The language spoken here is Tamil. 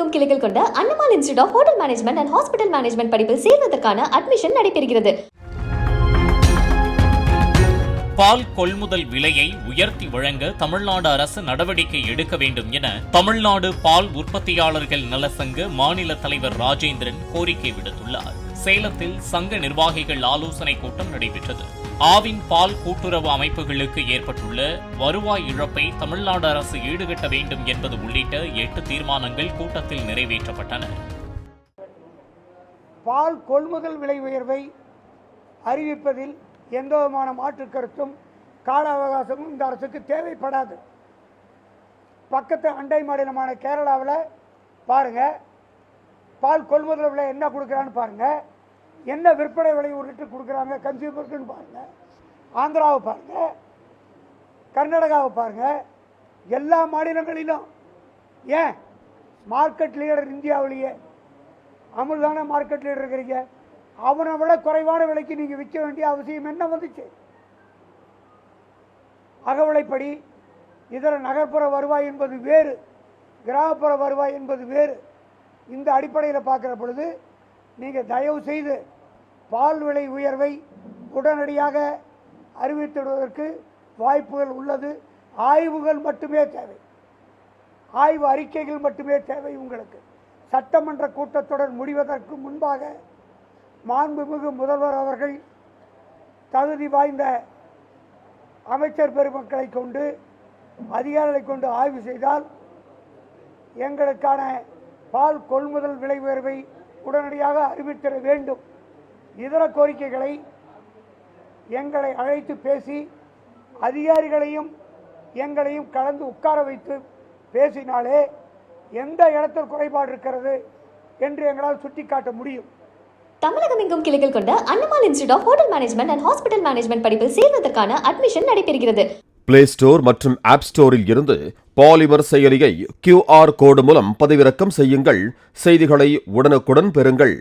தமிழகமெங்கும் கிளைகள் கொண்ட Annamal institute of hotel management and hospital management படிப்பில் சேர்வதற்கான அட்மிஷன் நடைபெறுகிறது. பால் கொள்முதல் விலையை உயர்த்தி வழங்க தமிழ்நாடு அரசு நடவடிக்கை எடுக்க வேண்டும் என தமிழ்நாடு பால் உற்பத்தியாளர்கள் நல சங்க மாநில தலைவர் ராஜேந்திரன் கோரிக்கை விடுத்துள்ளார். சேலத்தில் சங்க நிர்வாகிகள் ஆலோசனை கூட்டம் நடைபெற்றது. ஆவின் பால் கூட்டுறவு அமைப்புகளுக்கு ஏற்பட்டுள்ள வருவாய் இழப்பை தமிழ்நாடு அரசு ஈடுகட்ட வேண்டும் என்பது உள்ளிட்ட 8 தீர்மானங்கள் கூட்டத்தில் நிறைவேற்றப்பட்டன. பால் கொள்முதல் விலை உயர்வை அறிவிப்பதில் எந்தவிதமான மாற்று கருத்தும் கால அவகாசமும் இந்த அரசுக்கு தேவைப்படாது. பக்கத்து அண்டை மாநிலமான கேரளாவில் பாருங்க, பால் கொள்முதல் விலை என்ன கொடுக்குறான்னு பாருங்க, என்ன விற்பனை விலை ஒரு லிட்டர் கொடுக்குறாங்க கன்சியூமருக்குன்னு பாருங்க. ஆந்திராவை பாருங்க, கர்நாடகாவை பாருங்க, எல்லா மாநிலங்களிலும். ஏன் மார்க்கெட் லீடர் இந்தியாவிலேயே அமுல் தானே மார்க்கெட் லீடர் இருக்கிறீங்க. அவனை விட குறைவான விலைக்கு நீங்க விற்க வேண்டிய அவசியம் என்ன வந்துச்சு? அகவிலைப்படி இதர நகர்ப்புற வருவாய் என்பது வேறு, கிராமப்புற வருவாய் என்பது வேறு. இந்த அடிப்படையில் பார்க்கிற பொழுது நீங்கள் தயவு செய்து பால் விலை உயர்வை உடனடியாக அறிவித்திடுவதற்கு வாய்ப்புகள் உள்ளது. ஆய்வுகள் மட்டுமே தேவை, ஆய்வு அறிக்கைகள் மட்டுமே தேவை. உங்களுக்கு சட்டமன்ற கூட்டத்தொடர் முடிவதற்கு முன்பாக மாண்புமிகு முதல்வர் அவர்கள் தகுதி வாய்ந்த அமைச்சர் பெருமக்களை கொண்டு அதிகாரிகளை கொண்டு ஆய்வு செய்தால் எங்களுக்கான பால் கொள்முதல் விலை உயர்வை உடனடியாக அறிவித்திட வேண்டும். இதர கோரிக்கைகளை எங்களை அழைத்து பேசி அதிகாரிகளையும் எங்களையும் கலந்து உட்கார வைத்து பேசினாலே எந்த இடத்தில் குறைபாடு இருக்கிறது என்று எங்களால் சுட்டிக்காட்ட முடியும். தமிழகமெங்கும் கிளைகள் கொண்ட Annamal institute of hotel management and hospital management படிப்பில் சேர்வதற்கான அட்மிஷன் நடைபெறுகிறது. பிளே ஸ்டோர் மற்றும் ஆப் ஸ்டோரில் இருந்து பாலிமர் செயலியை QR கோடு மூலம் பதிவிறக்கம் செய்யுங்கள். செய்திகளை உடனுக்குடன் பெறுங்கள்.